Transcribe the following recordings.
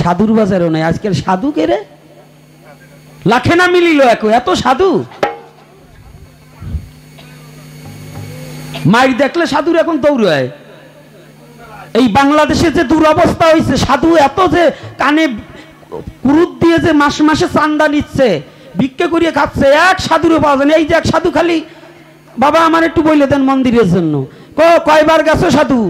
সাধুর বাজারও নাই আজকাল। সাধু কে রে? লাখে না মিলিল এত সাধু। মাইর দেখলে সাধুর এখন দৌড়ায়। এই বাংলাদেশে যে দুরবস্থা হয়েছে, সাধু এত যে কানে কুরুত দিয়ে যে মাসে মাসে চান্দা নিচ্ছে, ভিক্ষা করিয়ে খাচ্ছে, এক সাধুরও পাওয়া যায় না। এই যে এক সাধু খালি, বাবা আমার একটু বইলে দেন মন্দিরের জন্য। কয়বার গেছো সাধু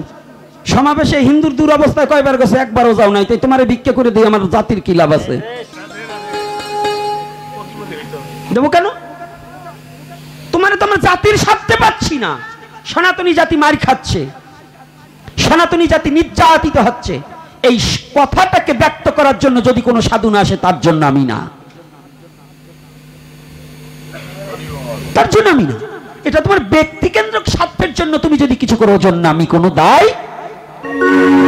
সমাবেশে? হিন্দুর দুরবস্থায় কয়বার গেছো? একবারও যাও নাই। তাই তোমার ভিক্ষা করে দিয়ে আমার জাতির কি লাভ আছে? দেবো কেন? তোমার তো আমার জাতির স্বার্থে পাচ্ছি না। সনাতনী জাতি মার খাচ্ছে, সনাতনী জাতি নির্যাতিত হচ্ছে। এই কথাটাকে ব্যক্ত করার জন্য যদি কোনো সাধু না আসে, তার জন্য আমি না, তার জন্য আমি না। এটা তোমার ব্যক্তিকেন্দ্রিক স্বার্থের জন্য তুমি যদি কিছু করো, জন্য আমি কোনো দায়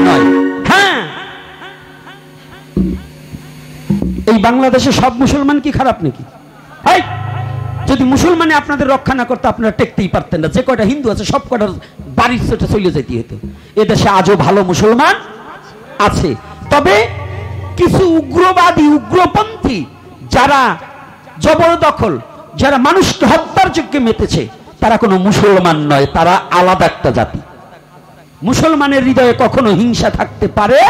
নয়। হ্যাঁ, এই বাংলাদেশে সব মুসলমান কি খারাপ নাকি? যদি মুসলমানে আপনাদের রক্ষা না করতে, আপনারা টেকতেই পারতেন না। যে কয়টা হিন্দু আছে সব কয়টা বাড়ির ছোটে চলে যেতে হতো। এদেশে আজও ভালো মুসলমান আছে, তবে কিছু উগ্রবাদী উগ্রপন্থী যারা জবরদখল, যারা মানুষকে হত্যার যজ্ঞে মেতেছে, তারা কোনো মুসলমান নয়, তারা আলাদা একটা জাতি। মুসলমানের হৃদয়ে কখনো হিংসা থাকতে পারে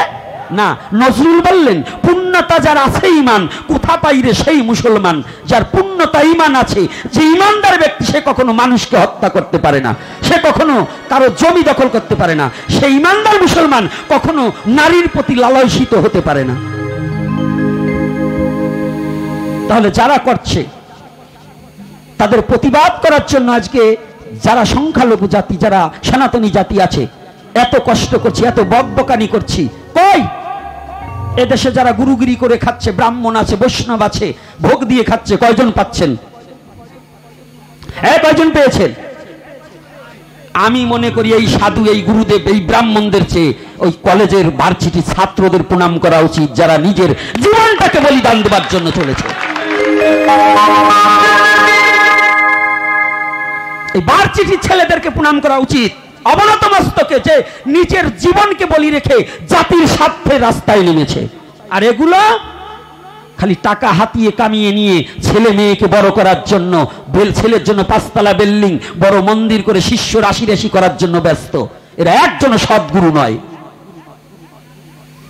না। নজরুল বললেন, পূর্ণতা যার আছে ঈমান, কোথা পাইরে সেই মুসলমান। যার পূর্ণতা ঈমান আছে, যে ঈমানদার ব্যক্তি, সে কখনো মানুষকে হত্যা করতে পারে না, সে কখনো কারো জমি দখল করতে পারে না। সেই ঈমানদার মুসলমান কখনো নারীর প্রতি লালসিত হতে পারে না। তাহলে যারা করছে, তাদের প্রতিবাদ করার জন্য আজকে যারা সংখ্যালঘু জাতি, যারা সনাতনী জাতি আছে, এত কষ্ট করছি, এত বকবকানি করছি। কই এদেশে যারা গুরুগিরি করে খাচ্ছে, ব্রাহ্মণ আছে, বৈষ্ণব আছে, ভোগ দিয়ে খাচ্ছে, কয়জন পাচ্ছেন? কয়জন পেয়েছেন? আমি মনে করি এই সাধু, এই গুরুদেব, এই ব্রাহ্মণদের চেয়ে ওই কলেজের ভার্সিটি ছাত্রদের প্রণাম করা উচিত, যারা নিজের জীবনটাকে বলিদান দেবার জন্য চলেছে। এই ভার্সিটির ছেলেদেরকে প্রণাম করা উচিত অবনত মস্তকে, যে নিজের জীবনকে বলি রেখে জাতির স্বার্থে রাস্তায় নেমেছে। আর এগুলো খালি টাকা হাতিয়ে কামিয়ে নিয়ে ছেলে মেয়েকে বড় করার জন্য, ছেলের জন্য 5 তলা বিল্ডিং, বড় মন্দির করে শিষ্য রাশি রাশি করার জন্য ব্যস্ত। এরা একজন সদ্গুরু নয়,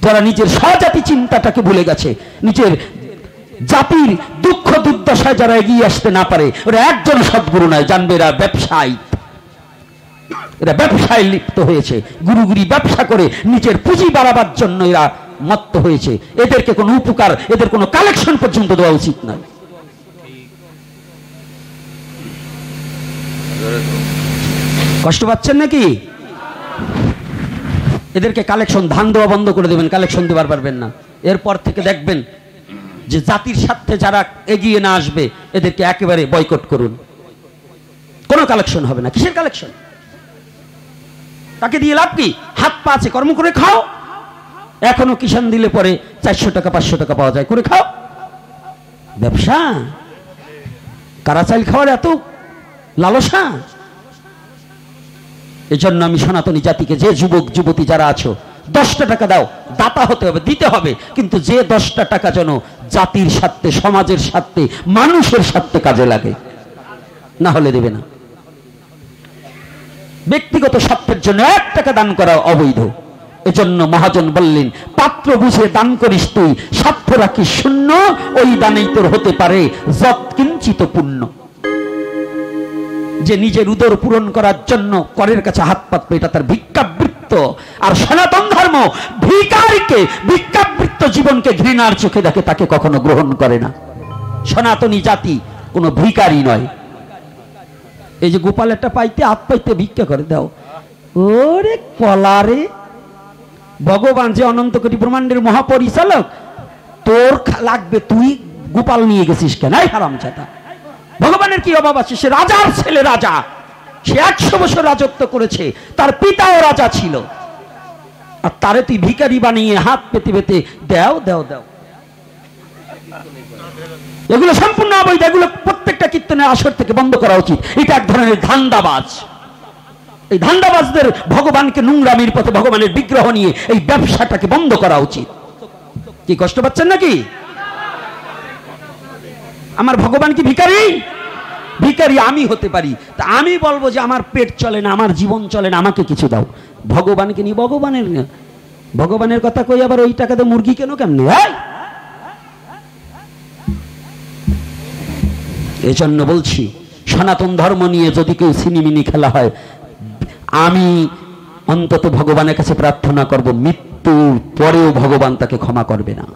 যারা নিজের স্বজাতি চিন্তাটাকে ভুলে গেছে, নিজের জাতির দুঃখ দুর্দশায় যারা এগিয়ে আসতে না পারে, ওরা একজন সদ্গুরু নয়। জানবে এরা ব্যবসায়ী, এরা ব্যবসায় লিপ্ত হয়েছে, গুরুগুরি ব্যবসা করে নিজের পুঁজি বাড়াবার জন্য এরা মত্ত হয়েছে। এদেরকে কোনো উপকার, এদের কোনো কালেকশন পর্যন্ত দেওয়া উচিত নয়। কষ্ট পাচ্ছেন নাকি? এদেরকে কালেকশন, ধান দেওয়া বন্ধ করে দেবেন, কালেকশন দেওয়ার পারবেন না। এরপর থেকে দেখবেন যে জাতির স্বার্থে যারা এগিয়ে না আসবে, এদেরকে একেবারে বয়কট করুন। কোনো কালেকশন হবে না। কিসের কালেকশন? তাকে দিয়ে লাভ কি? হাত পা আছে, কর্ম করে খাও। এখনো কিষাণ দিলে পরে 400 টাকা 500 টাকা পাওয়া যায়, করে খাও। ব্যবসা, কারা চাইল খাওয়ার এত লালসা? এজন্য আমি সনাতনী জাতিকে, যে যুবক যুবতী যারা আছো, 10টা টাকা দাও, দাতা হতে হবে, দিতে হবে, কিন্তু যে 10টা টাকা যেন জাতির স্বার্থে, সমাজের স্বার্থে, মানুষের স্বার্থে কাজে লাগে, না হলে দেবে না। ব্যক্তিগত স্বার্থের জন্য 1 টাকা দান করা অবৈধ। এজন্য মহাজন বললেন, পাত্র বুঝে দান করিস তুই, স্বার্থ রাখিস শূন্য, ওই দানেই তোর হতে পারে যৎকিঞ্চিত পুণ্য। যে নিজের উদর পূরণ করার জন্য করের কাছে হাত পাতবে, এটা তার ভিক্ষাবৃত্ত। আর সনাতন ধর্ম ভিখারিকে, ভিক্ষাবৃত্ত জীবনকে ঘৃণার চোখে দেখে, তাকে কখনো গ্রহণ করে না। সনাতনী জাতি কোনো ভিখারি নয়। এই যে গোপাল একটা পাইতে, হাত পাইতে ভিক্ষা করে দাও, ওরে কলারে, ভগবান যে অনন্ত কোটি ব্রহ্মাণ্ডের মহাপরিচালক, তোর লাগবে, তুই গোপাল নিয়ে গেছিস কেন? হারামজাদা। ভগবানের কি অভাব আছে? সে রাজার ছেলে, রাজা, সে 100 বছর রাজত্ব করেছে, তার পিতাও রাজা ছিল, আর তারে তুই ভিখারি বানিয়ে হাত পেতে পেতে দাও দাও দাও। এগুলো সম্পূর্ণ অবৈধ। এগুলো প্রত্যেকটা কীর্তনের আসর থেকে বন্ধ করা উচিত। এটা এক ধরনের ধান্দাবাজ। এই ধান্দাবাজদের ভগবানকে নোংরামির পথে ভগবানের বিগ্রহ নিয়ে এই ব্যবসাটাকে বন্ধ করা উচিত। কি কষ্ট পাচ্ছেন নাকি? আমার ভগবান কি ভিখারি? ভিখারি আমি হতে পারি, তা আমি বলবো যে আমার পেট চলে না, আমার জীবন চলে না, আমাকে কিছু দাও। ভগবানকে নিয়ে ভগবানের কথা কই আবার ওই টাকাতে মুরগি কেন কেমনি? এই জন্য বলছি, সনাতন ধর্ম নিয়ে যদি কেউ সিনিমিনি খেলা হয়, আমি অন্তত ভগবানের কাছে প্রার্থনা করব মৃত্যুর পরেও ভগবান তাকে ক্ষমা করবে না।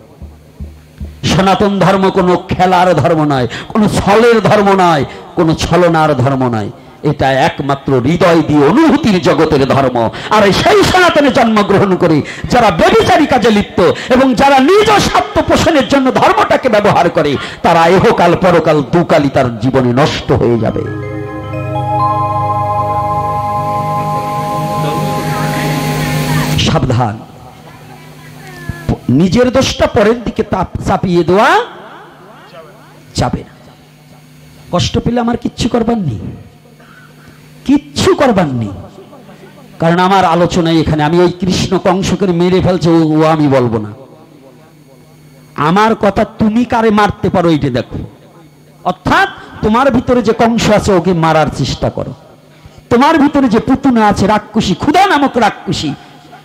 সনাতন ধর্ম কোনো খেলার ধর্ম নয়, কোনো ছলের ধর্ম নয়, কোনো ছলনার ধর্ম নয়। এটা একমাত্র হৃদয় দিয়ে অনুভূতির জগতের ধর্ম। আর সেই সনাতনে জন্মগ্রহণ করে যারা ব্যভিচারী কাজে লিপ্ত এবং যারা নিজ স্বার্থ পোষণের জন্য ধর্মটাকে ব্যবহার করে, তারা ইহকাল পরকাল দুকালই তার জীবনে নষ্ট হয়ে যাবে। সাবধান, নিজের দোষটা পরের দিকে চাপিয়ে দেওয়া যাবে না। কষ্ট পেলে আমার কিচ্ছু করবার নেই, কিচ্ছু করবার নেই, কারণ আমার আলোচনায় এখানে আমি ওই কৃষ্ণ কংসকে মেরে ফেলছে ও আমি বলবো না। আমার কথা তুমি কারে মারতে পারো এইটা দেখো, অর্থাৎ তোমার ভিতরে যে কংস আছে ওকে মারার চেষ্টা করো। তোমার ভিতরে যে পুতুনা আছে রাক্ষসী, ক্ষুধা নামক রাক্ষসী,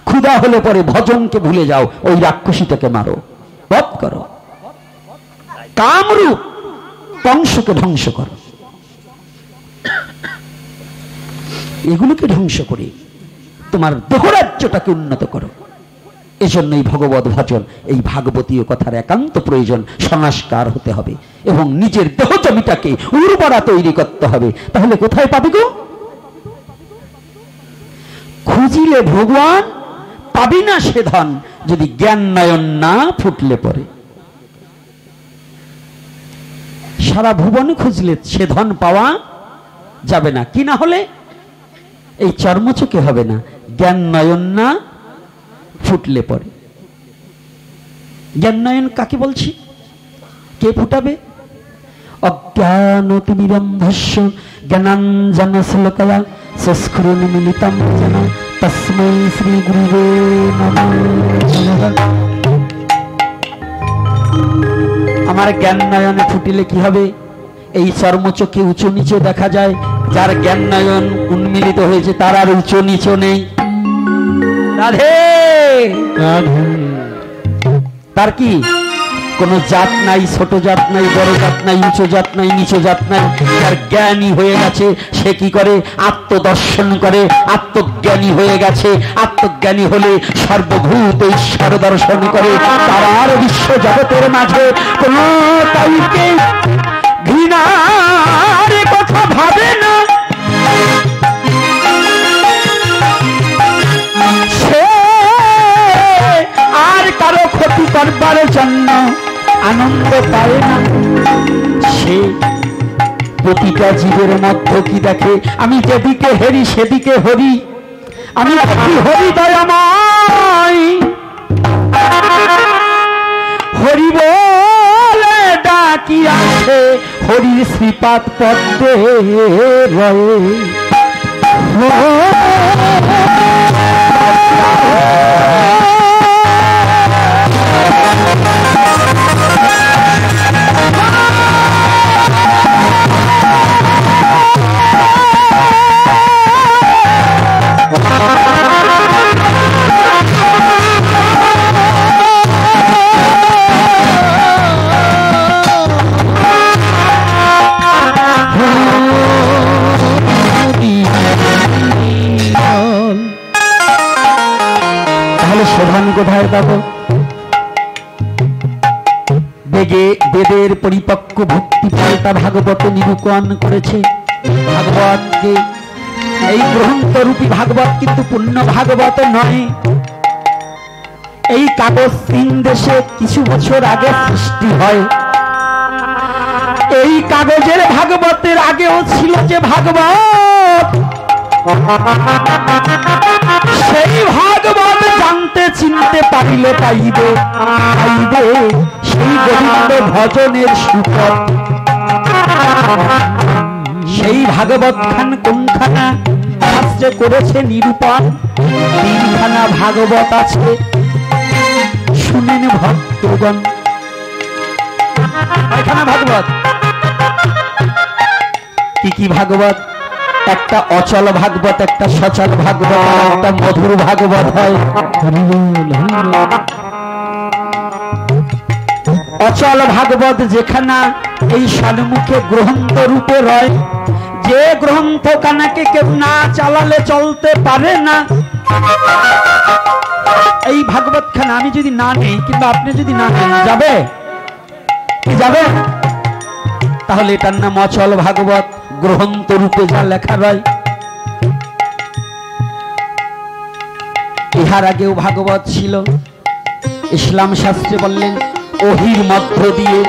ক্ষুধা হলে পরে ভজনকে ভুলে যাও, ওই রাক্ষসীটাকে মারো, বধ করো। কামরূপ কংসকে ধ্বংস করো, এগুলোকে ধ্বংস করে তোমার দেহরাজ্যটাকে উন্নত করো। এজন্যই ভগবত ভজন, এই ভাগবতীয় কথার একান্ত প্রয়োজন। সংস্কার হতে হবে এবং নিজের দেহ জমিটাকে উর্বরা তৈরি করতে হবে। তাহলে কোথায় পাবে গো? খুঁজিলে ভগবান পাবি না সে ধন, যদি জ্ঞান নয়ন না ফুটলে পরে। সারা ভুবনে খুঁজলে সে ধন পাওয়া যাবে না, কি না হলে এই চর্মচোখে হবে না, জ্ঞান নয়ন না ফুটলে পরে। জ্ঞান নয়ন কাকে বলছি? কে ফুটাবে? অজ্ঞানতিমিরন্ধস্য জ্ঞানাঞ্জনশলাকয়া চক্ষুরুন্মীলিতং যেন তস্मै শ্রী গুরুবে নমঃ। আমার জ্ঞান নয়নে ফুটিলে কি হবে? এই চর্মচোখে উঁচু নিচু দেখা যায়, যার জ্ঞান নয়ন উন্মিলিত হয়েছে তার আর উঁচু নিচু নেই। রাধে রাধে। তার কি কোন জাত নাই, ছোট জাত নাই, বড় জাত নাই, উঁচু জাত নাই, নিচু জাত নাই। যার জ্ঞানী হয়ে গেছে সে কি করে? আত্মদর্শন করে, আত্মজ্ঞানী হয়ে গেছে। আত্মজ্ঞানী হলে সর্বভূত ঈশ্বর দর্শন করে। তার বিশ্ব জগতের মাঝে কোন কাউকে ঘৃণার কথা ভাবে না। সে আর কারো ক্ষতি করবার জন্য আনন্দ পায় না। সে প্রতিটা জীবের মধ্যে কি দেখে? আমি যেদিকে হেরি সেদিকে হরি, আমি হরি দয়াময়, হরি বলে ডাকি আসে, হরির শ্রীপাদ পদ্মে রয়ে। কোথায় পাবো? বেদের পরিপক্ক ভক্তি ফলটা ভাগবত নিরূপণ করেছে। ভাগবতকে, এই গ্রন্থরূপী ভাগবত কিন্তু পূর্ণ ভাগবত নয়। এই কাগজ চীন দেশে কিছু বছর আগে সৃষ্টি হয়। এই কাগজের ভাগবতের আগেও ছিল যে ভাগবত, সেই ভাগবত জানতে চিনতে পারিলে পাইবে পাইবে সেই গোবিন্দ ভজনের সুফল। সেই ভাগবত খান কোনখানা? শাস্ত্রে করেছে নিরূপণ। 3খানা ভাগবত আছে, শুনেন ভক্তগণ। কয়খানা ভাগবত? কি কি ভাগবত? একটা অচল ভাগবত, একটা সচল ভাগবত, একটা মধুর ভাগবত হয়। অচল ভাগবত যেখানে এই সন্মুখে গ্রন্থ রূপে রয়, যে গ্রন্থ কানাকে কেউ না চালালে চলতে পারে না। এই ভাগবত খানা আমি যদি না নেই, কিংবা আপনি যদি না নেন, যাবে কি যাবে? তাহলে এটার নাম অচল ভাগবত, গ্রন্থ রূপে যা লেখা রয়। ইহার আগেও ভাগবত ছিল। ইসলাম শাস্ত্রে বললেন ওহির মধ্য দিয়ে,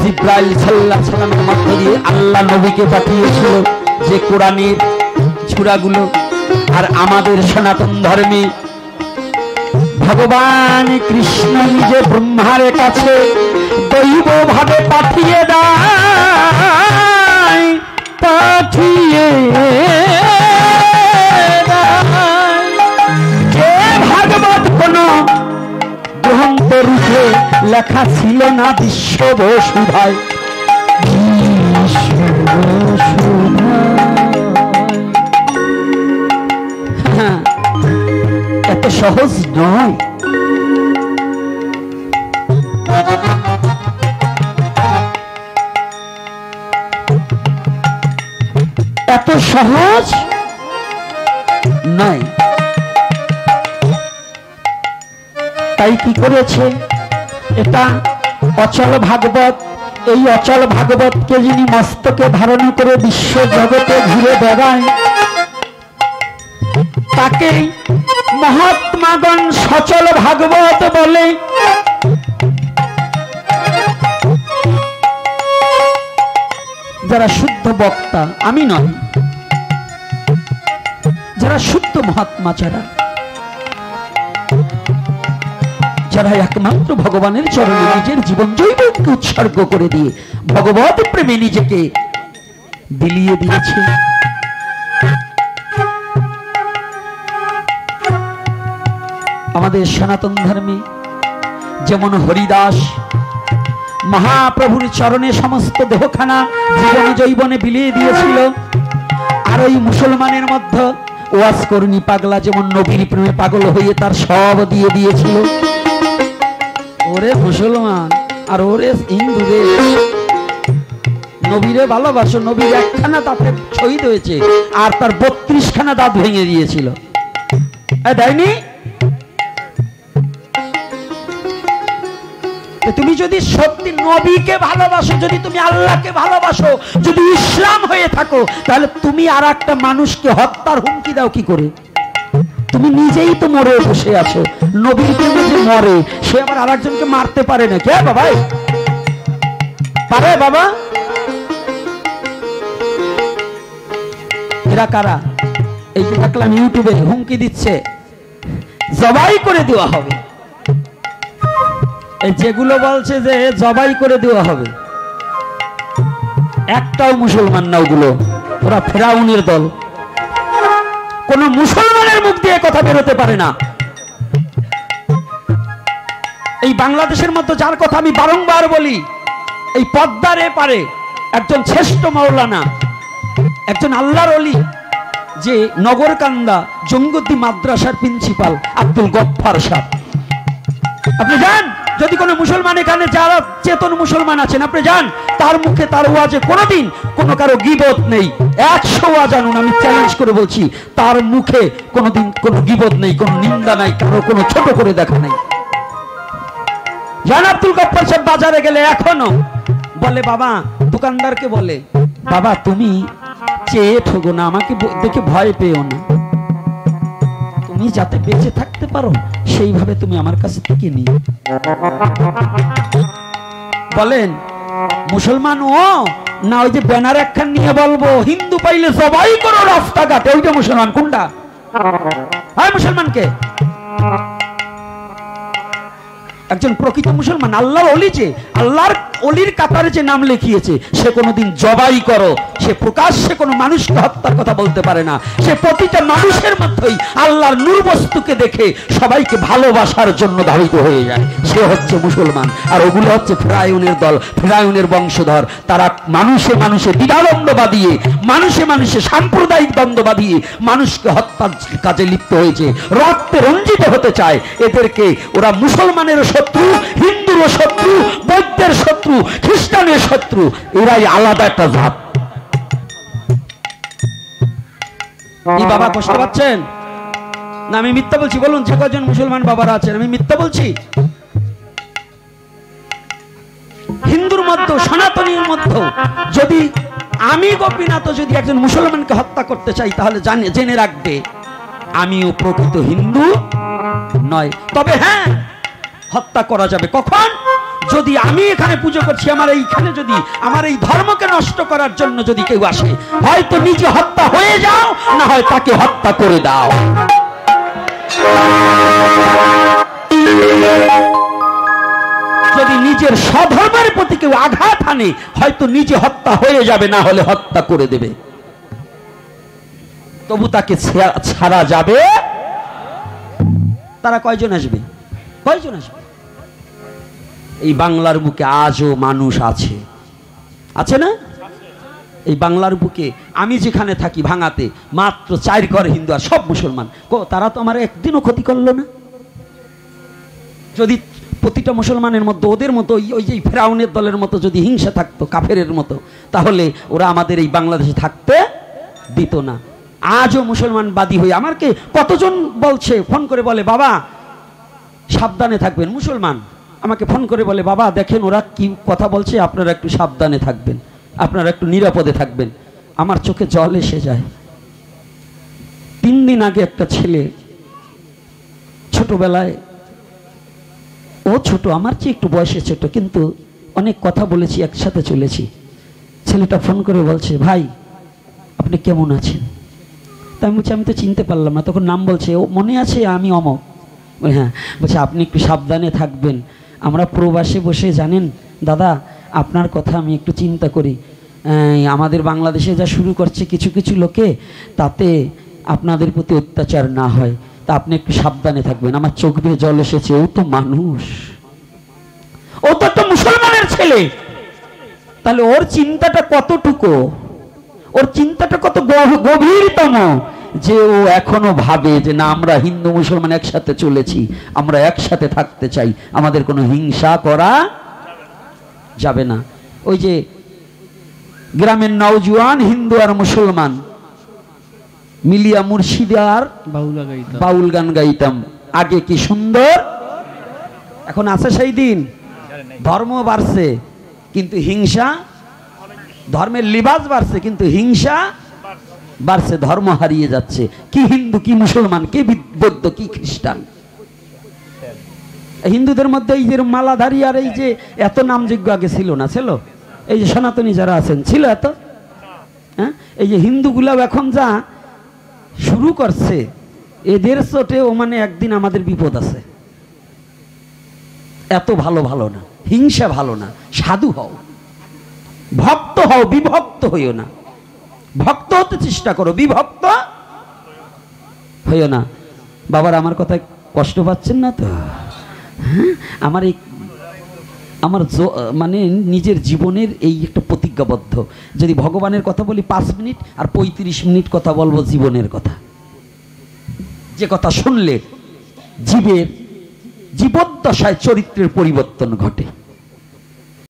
জিব্রাইল সাল্লাল্লাহু আলাইহি সাল্লামের মধ্য দিয়ে আল্লাহ নবীকে পাঠিয়েছিল যে কোরআনের সূরাগুলো। আর আমাদের সনাতন ধর্মে ভগবান কৃষ্ণ নিজে ব্রহ্মার কাছে দৈব ভাবে পাঠিয়ে দেয়, পাঠিয়ে যে ভাগবত কোন গ্রন্থ রূপে লেখা ছিল না বিশ্ব বসুধায়। এত সহজ নয়। এত সহজ নয়। তাই কি করেছে? এটা অচল ভাগবত। এই অচল ভাগবতকে যিনি মস্তকে ধারণ করে বিশ্ব জগতে ঘুরে বেড়ায়, তাকে মহাত্মাগণ সচল ভাগবত বলে। যারা শুদ্ধ বক্তা, আমি নয়, যারা শুদ্ধ মহাত্মা, যারা একমাত্র ভগবানের চরণে নিজের জীবন জৈবকে উৎসর্গ করে দিয়ে ভগবত প্রেমে নিজেকে বিলিয়ে দিয়েছে। আমাদের সনাতন ধর্মে যেমন হরিদাস মহাপ্রভুর চরণে সমস্ত দেহখানা জীবন জৈবনে বিলিয়ে দিয়েছিল, আর ওই মুসলমানের মধ্যে ওয়াজ কর্মী পাগলা যেমন নবীর প্রেমে পাগল হয়ে তার সব দিয়ে দিয়েছিল। ওরে মুসলমান আর ওরে হিন্দু রে, নবীরে ভালোবাসো। নবীর একখানা দাঁতে শহীদ হয়েছে আর তার 32খানা দাঁত ভেঙে দিয়েছিল, দেয়নি? তুমি যদি সত্যি নবীকে ভালোবাসো, যদি তুমি আল্লাহকে ভালোবাসো, যদি ইসলাম হয়ে থাকো, তাহলে তুমি আর একটা মানুষকে হত্যার হুমকি দাও কি করে? তুমি নিজেই তো মরে বসে আছো। নবীর প্রেমে যে মরে সে আবার আর একজনকে মারতে পারে না কে বাবা? পারে বাবা? এরা কারা? এই যে দেখলাম ইউটিউবে হুমকি দিচ্ছে জবাই করে দেওয়া হবে। এই যেগুলো বলছে যে জবাই করে দেওয়া হবে, একটাও মুসলমান না ওগুলো, ওরা ফেরাউনের দল। কোন মুসলমানের মুখ দিয়ে কথা বেরোতে পারে না। এই বাংলাদেশের মধ্যে যার কথা আমি বারংবার বলি, এই পদ্মার এপারে একজন শ্রেষ্ঠ মাওলানা, একজন আল্লাহর ওলি, যে নগরকান্দা জঙ্গতি মাদ্রাসার প্রিন্সিপাল আব্দুল গফফার সাহেব। আপনি যান, যদি কোনো মুসলমান এখানে যারা চেতন মুসলমান আছেন, আপনি যান, তার মুখে তার ওয়াজে কোনোদিন কোনো কারো গীবত নেই। 100 ওয়াজ আনুন, আমি চ্যালেঞ্জ করে বলছি, তার মুখে কোনোদিন কোনো গীবত নেই, কোনো নিন্দা নাই, কারো কোনো ছোট করে দেখা নেই। জান আব্দুল গফফার সাহেব বাজারে গেলে এখনো বলে, বাবা দোকানদারকে বলে, বাবা তুমি চেয়ে ঠগো না, আমাকে দেখে ভয় পেও না, তুমি যাতে বেঁচে থাকতে পারো সেইভাবে তুমি আমার কাছে থেকে নিও। বলেন মুসলমান ও না ওই যে ব্যানার একখান নিয়ে বলবো হিন্দু পাইলে জবাই করো রাস্তাঘাটে, ওইটা মুসলমান? কোনটা? হয় মুসলমানকে একজন প্রকৃত মুসলমান, আল্লাহর ওলি, যে আল্লাহর ওলির কাতারে যে নাম লিখিয়েছে, সে কোনোদিন জবাই করো, সে প্রকাশ্যে কোনো মানুষকে হত্যার কথা বলতে পারে না। সে প্রতিটা মানুষের মধ্যেই আল্লাহর নূর বস্তুকে দেখে সবাইকে ভালোবাসার জন্য ধাবিত হয়ে যায়, সে হচ্ছে মুসলমান। আর ওগুলো হচ্ছে ফেরাউনের দল, ফেরাউনের বংশধর। তারা মানুষে মানুষে দ্বিধাদ্বন্দ্ব বাঁধিয়ে, মানুষে মানুষে সাম্প্রদায়িক দ্বন্দ্ব বাঁধিয়ে মানুষকে হত্যার কাজে লিপ্ত হয়েছে, রক্তে রঞ্জিত হতে চায়। এদেরকে ওরা মুসলমানের শত্রু, হিন্দুরও শত্রু, বৌদ্ধের শত্রু, খ্রিস্টানের শত্রু, এরাই আলাদা একটা জাত। এই বাবা কষ্ট পাচ্ছেন না? আমি মিথ্যা বলছি? বলুন যে কজন মুসলমান বাবারা আছেন, আমি মিথ্যা বলছি? হিন্দুর মধ্যে, সনাতনীর মধ্যে যদি আমি গোপীনাথ যদি একজন মুসলমানকে হত্যা করতে চাই, তাহলে জেনে রাখবে আমিও প্রকৃত হিন্দু নয়। তবে হ্যাঁ, হত্যা করা যাবে কখন? যদি আমি এখানে পুজো করছি, আমার এইখানে যদি আমার এই ধর্মকে নষ্ট করার জন্য যদি কেউ আসে, হয়তো নিজে হত্যা হয়ে যাও, না হয় তাকে হত্যা করে দাও। যদি নিজের স্বধর্মের প্রতি কেউ আঘাত আনে, হয়তো নিজে হত্যা হয়ে যাবে, না হলে হত্যা করে দেবে, তবু তাকে ছাড়া যাবে। তারা কয়জন আসবে? কয়জন আসবে? এই বাংলার বুকে আজও মানুষ আছে, আছে না? এই বাংলার বুকে আমি যেখানে থাকি ভাঙাতে, মাত্র 4 ঘর হিন্দু আর সব মুসলমান। তারা তো আমার একদিনও ক্ষতি করলো না। যদি প্রতিটা মুসলমানের মধ্যে ওদের মতো ওই যে ফেরাউনের দলের মতো যদি হিংসা থাকতো, কাফেরের মতো, তাহলে ওরা আমাদের এই বাংলাদেশে থাকতে দিত না। আজও মুসলমান বাদী হয়ে আমাকে কতজন বলছে, ফোন করে বলে, বাবা সাবধানে থাকবেন। মুসলমান আমাকে ফোন করে বলে, বাবা দেখেন ওরা কি কথা বলছে, আপনারা একটু সাবধানে থাকবেন, আপনারা একটু নিরাপদে থাকবেন। আমার চোখে জল এসে যায়। 3 দিন আগে একটা ছেলে, ছোটবেলায়, ও ছোট, আমার চেয়ে একটু বয়সে ছোট, কিন্তু অনেক কথা বলেছি, একসাথে চলেছি। ছেলেটা ফোন করে বলছে, ভাই আপনি কেমন আছেন? তা আমি বলছি, আমি তো চিনতে পারলাম না। তখন নাম বলছে, ও মনে আছে আমি অমক। হ্যাঁ। বলছে আপনি একটু সাবধানে থাকবেন, আমরা প্রবাসে বসে, জানেন দাদা আপনার কথা আমি একটু চিন্তা করি, আমাদের বাংলাদেশে যা শুরু করছে কিছু কিছু লোকে, তাতে আপনাদের প্রতি অত্যাচার না হয়, তা আপনি একটু সাবধানে থাকবেন। আমার চোখ দিয়ে জল এসেছে। ও তো মানুষ, ও তো একটা মুসলমানের ছেলে, তাহলে ওর চিন্তাটা কতটুকু, ওর চিন্তাটা কত গভীরতম, যে ও এখনো ভাবে যে না, আমরা হিন্দু মুসলমান একসাথে চলেছি, আমরা একসাথে থাকতে চাই, আমাদের কোনো হিংসা করা যাবে না। ওই যে গ্রামের নওজোয়ান হিন্দু আর মুসলমান মিলিয়া মুর্শিদে আর বাউল গান গাইতাম, আগে কি সুন্দর। এখন আছে সেই দিন? ধর্ম বাড়ছে কিন্তু হিংসা, ধর্মের লিবাস বাড়ছে কিন্তু হিংসা বাড়ছে, ধর্ম হারিয়ে যাচ্ছে। কি হিন্দু, কি মুসলমান, কি বৌদ্ধ, কি খ্রিস্টান। হিন্দুদের মধ্যে এই যে মালাধারী আর এই যে এত নামযোগ্য আগে ছিল না, ছিল? এই যে সনাতনী যারা আছেন, ছিল এত? হ্যাঁ, এই যে হিন্দুগুলাও এখন যা শুরু করছে, এদের চোটেও মানে একদিন আমাদের বিপদ আছে। এত ভালো ভালো না, হিংসা ভালো না, সাধু হও, ভক্ত হও, বিভক্ত হইও না। ভক্ত হতে চেষ্টা করো, বিভক্ত হইও না। বাবার আমার কথায় কষ্ট পাচ্ছেন না তো? হ্যাঁ, আমার এই আমার মানে নিজের জীবনের এই একটা প্রতিজ্ঞাবদ্ধ, যদি ভগবানের কথা বলি 5 মিনিট আর 35 মিনিট কথা বলবো জীবনের কথা, যে কথা শুনলে জীবের জীবদ্দশায় চরিত্রের পরিবর্তন ঘটে।